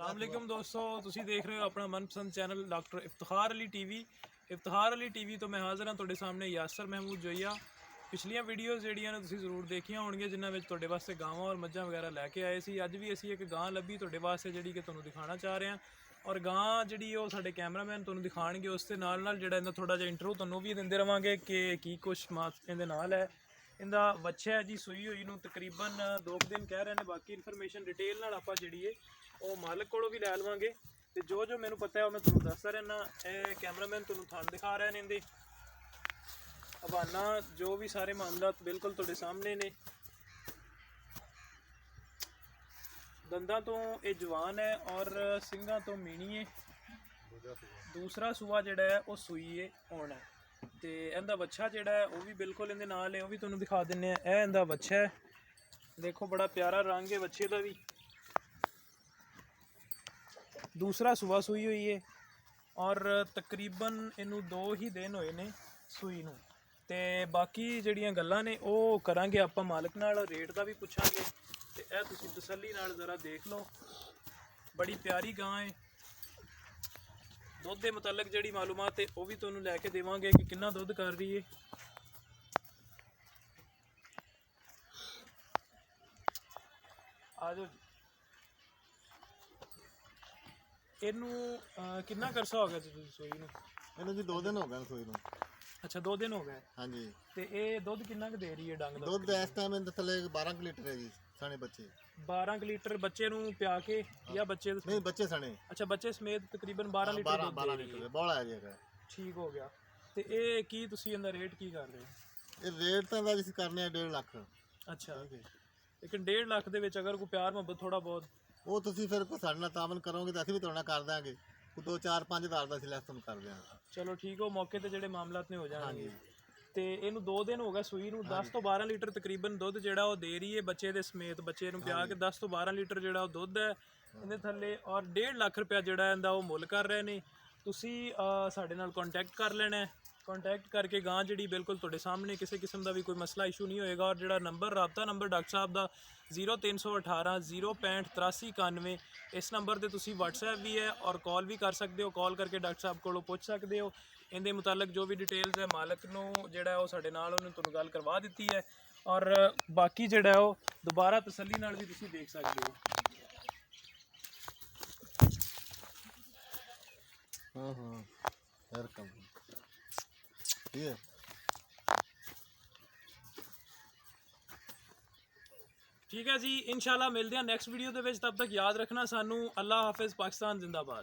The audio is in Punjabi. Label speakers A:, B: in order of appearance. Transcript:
A: अस्सलाम दोस्तों, ਤੁਸੀਂ देख रहे हो अपना मनपसंद channel doctor Iftikhar Ali TV. Iftikhar Ali TV तो मैं हाज़र हाँ ਤੁਹਾਡੇ ਸਾਹਮਣੇ यासर महमूद जोइया। ਪਿਛਲੀਆਂ ਵੀਡੀਓਜ਼ ਜਿਹੜੀਆਂ ਨੇ ਤੁਸੀਂ ਜ਼ਰੂਰ ਦੇਖੀਆਂ ਹੋਣਗੀਆਂ, ਜਿਨ੍ਹਾਂ ਵਿੱਚ ਤੁਹਾਡੇ ਵਾਸਤੇ ਗਾਵਾਂ ਔਰ ਮੱਝਾਂ ਵਗੈਰਾ ਲੈ ਕੇ ਆਏ ਸੀ। ਅੱਜ ਵੀ ਅਸੀਂ ਇੱਕ ਗਾਂ ਲੱਭੀ ਤੁਹਾਡੇ ਵਾਸਤੇ, ਜਿਹੜੀ ਕਿ ਤੁਹਾਨੂੰ ਦਿਖਾਉਣਾ ਚਾਹ ਰਹੇ ਹਾਂ। ਔਰ ਗਾਂ ਜਿਹੜੀ ਉਹ ਸਾਡੇ ਕੈਮਰਾਮੈਨ ਤੁਹਾਨੂੰ ਦਿਖਾਣਗੇ, ਉਸ ਦੇ ਨਾਲ ਨਾਲ ਜਿਹੜਾ ਇਹਦਾ ਥੋੜਾ ਜਿਹਾ ਇੰਟਰਵਿਊ ਤੁਹਾਨੂੰ ਵੀ ਦਿੰਦੇ ਰਵਾਂਗੇ ਕਿ ਕੀ ਕੁਛ ਇਹਦੇ ਨਾਲ ਹੈ। ਇਹਦਾ ਬੱਚਾ ਹੈ ਜੀ, ਸੂਈ ਹੋਈ ਨੂੰ ਤਕਰੀਬਨ 2 ਦਿਨ ਕਹਿ ਰਹੇ ਨੇ। ਬਾਕੀ ਇਨਫੋਰਮੇਸ਼ਨ ਡਿਟੇਲ ਨਾਲ ਆਪਾਂ ਜਿਹੜੀ ਹੈ ਉਹ ਮਾਲਕ ਕੋਲੋਂ ਵੀ ਲੈ ਲਵਾਂਗੇ, ਤੇ ਜੋ ਮੈਨੂੰ ਪਤਾ ਹੈ ਉਹ ਮੈਂ ਤੁਹਾਨੂੰ ਦੱਸਦਾ ਰਹਿਣਾ। ਇਹ ਕੈਮਰਾਮੈਨ ਤੁਹਾਨੂੰ ਥਣ ਦਿਖਾ ਰਹੇ ਨੇ, ਇਹਦੇ ਹਵਾਨਾ ਜੋ ਵੀ ਸਾਰੇ ਮਾਮਲਾਤ ਬਿਲਕੁਲ ਤੁਹਾਡੇ ਸਾਹਮਣੇ ਨੇ। ਦੰਦਾਂ ਤੋਂ ਇਹ ਜਵਾਨ ਹੈ ਔਰ ਸਿੰਘਾਂ ਤੋਂ ਮੀਣੀ ਹੈ। ਦੂਸਰਾ ਸੂਆ ਜਿਹੜਾ ਹੈ ਉਹ ਸੂਈ ਹੈ ਹੁਣ ਹੈ, ਤੇ ਇਹਦਾ ਬੱਚਾ ਜਿਹੜਾ ਹੈ ਉਹ ਵੀ ਬਿਲਕੁਲ ਇਹਦੇ ਨਾਲ ਹੈ, ਉਹ ਵੀ ਤੁਹਾਨੂੰ ਦਿਖਾ ਦਿੰਨੇ ਆ। ਇਹ ਇਹਦਾ ਬੱਚਾ ਹੈ, ਦੇਖੋ ਬੜਾ ਪਿਆਰਾ ਰੰਗ ਹੈ ਬੱਚੇ ਦਾ ਵੀ। दूसरा सुबह सूई हुई है और तकरीबन इनू 2 ही दिन होए ने सूई नू। ते बाकी जड़ियाँ गल्लां ने वो करांगे आपां मालक नाल, रेट का भी पुछांगे। ते ए तुसीं तसल्ली नाल ज़रा देख लो, बड़ी प्यारी गां है। दुध के मुतलक जिहड़ी मालूमात है वो भी तुहानूं लैके देवांगे कि कितना दुध कर रही है। आ जाओ जी। ਇਹਨੂੰ ਕਿੰਨਾ ਕਰਸਾ ਹੋ ਗਿਆ ਤੁਸੀਂ ਸੂਈ ਨੂੰ?
B: ਇਹਨੂੰ ਜੀ 2 ਦਿਨ ਹੋ ਗਏ ਸੂਈ ਨੂੰ।
A: ਅੱਛਾ 2 ਦਿਨ ਹੋ ਗਏ।
B: ਹਾਂਜੀ।
A: ਤੇ ਇਹ ਦੁੱਧ ਕਿੰਨਾ ਕੁ ਦੇ ਰਹੀ ਹੈ ਡੰਗ ਦਾ?
B: ਦੁੱਧ ਇਸ ਟਾਈਮ ਇਹਦੇ ਥੱਲੇ 12 ਲੀਟਰ ਹੈ ਜੀ, ਸਾਣੇ ਬੱਚੇ।
A: 12 ਲੀਟਰ ਬੱਚੇ ਨੂੰ ਪਿਆ ਕੇ ਜਾਂ ਬੱਚੇ
B: ਨਹੀਂ ਬੱਚੇ ਸਾਣੇ?
A: ਅੱਛਾ ਬੱਚੇ ਸਮੇਤ ਤਕਰੀਬਨ 12 ਲੀਟਰ ਦੁੱਧ ਦੇ ਰਹੀ ਹੈ।
B: 12 ਲੀਟਰ ਬੋਲਾ ਹੈਗਾ।
A: ਠੀਕ ਹੋ ਗਿਆ। ਤੇ ਇਹ ਕੀ ਤੁਸੀਂ ਇਹਦਾ ਰੇਟ ਕੀ ਕਰ ਰਹੇ ਹੋ?
B: ਇਹ ਰੇਟ ਤਾਂ ਦਾ ਅਸੀਂ ਕਰਨੇ ਆ 1.5 ਲੱਖ।
A: ਅੱਛਾ, ਲੇਕਿਨ 1.5 ਲੱਖ ਦੇ ਵਿੱਚ ਅਗਰ ਕੋਈ ਪਿਆਰ ਮੁਹੱਬਤ ਥੋੜਾ ਬਹੁਤ
B: ਉਹ ਤੁਸੀਂ ਫਿਰ ਸਾਡੇ ਨਾਲ ਤਾਮਨ ਕਰੋਗੇ ਤਾਂ ਅਸੀਂ ਵੀ ਤੁਹਾਡੇ ਨਾਲ ਕਰ ਦਾਂਗੇ। 2 4 5 ਹਜ਼ਾਰ ਦਾ ਅਸੀਂ ਲੈਸ ਤੁਹਾਨੂੰ ਕਰ ਦਿਆਂਗੇ।
A: ਚਲੋ ਠੀਕ ਹੋ, ਮੌਕੇ ਤੇ ਜਿਹੜੇ ਮਾਮਲਾਤ ਨੇ ਹੋ ਜਾਣਗੇ। ਤੇ ਇਹਨੂੰ 2 ਦਿਨ ਹੋ ਗਏ ਸੂਈ ਨੂੰ। 10 ਤੋਂ 12 ਲੀਟਰ ਤਕਰੀਬਨ ਦੁੱਧ ਜਿਹੜਾ ਉਹ ਦੇ ਰਹੀ ਹੈ ਬੱਚੇ ਦੇ ਸਮੇਤ। ਬੱਚੇ ਨੂੰ ਪਿਆ ਕੇ 10 ਤੋਂ 12 ਲੀਟਰ ਜਿਹੜਾ ਉਹ ਦੁੱਧ ਹੈ ਇਹਦੇ ਥੱਲੇ। ਔਰ 1.5 ਲੱਖ ਰੁਪਇਆ ਜਿਹੜਾ ਇਹਦਾ ਉਹ ਮੁੱਲ ਕਰ ਰਹੇ ਨੇ। ਤੁਸੀਂ ਸਾਡੇ ਨਾਲ ਕੰਟੈਕਟ ਕਰ ਲੈਣਾ। ਕੰਟੈਕਟ ਕਰਕੇ ਗਾਂ ਜਿਹੜੀ ਬਿਲਕੁਲ ਤੁਹਾਡੇ ਸਾਹਮਣੇ, ਕਿਸੇ ਕਿਸਮ ਦਾ ਵੀ ਕੋਈ ਮਸਲਾ ਇਸ਼ੂ ਨਹੀਂ ਹੋਏਗਾ। ਔਰ ਜਿਹੜਾ ਨੰਬਰ ਰਾਬਤਾ ਨੰਬਰ ਡਾਕਟਰ ਸਾਹਿਬ ਦਾ 0318 065 8391, ਇਸ ਨੰਬਰ ਤੇ ਤੁਸੀਂ WhatsApp ਵੀ ਹੈ ਔਰ ਕਾਲ ਵੀ ਕਰ ਸਕਦੇ ਹੋ। ਕਾਲ ਕਰਕੇ ਡਾਕਟਰ ਸਾਹਿਬ ਕੋਲੋਂ ਪੁੱਛ ਸਕਦੇ ਹੋ। ਇਹਦੇ ਮੁਤਾਲਕ ਜੋ ਵੀ ਡਿਟੇਲਸ ਹੈ ਮਾਲਕ ਨੂੰ ਜਿਹੜਾ ਉਹ ਸਾਡੇ ਨਾਲ ਉਹਨੇ ਤੁਹਾਨੂੰ ਗੱਲ ਕਰਵਾ ਦਿੱਤੀ ਹੈ। ਔਰ ਬਾਕੀ ਜਿਹੜਾ ਉਹ ਦੁਬਾਰਾ ਤਸੱਲੀ ਨਾਲ ਵੀ ਤੁਸੀਂ ਦੇਖ ਸਕਦੇ ਹੋ।
B: हाँ हाँ वेलकम। ठीक है।
A: ठीक है जी, इंशाल्लाह मिलते हैं नेक्स्ट वीडियो ਦੇ ਵਿੱਚ। तब तक याद रखना सानू। अल्लाह हाफिज़, पाकिस्तान जिंदाबाद।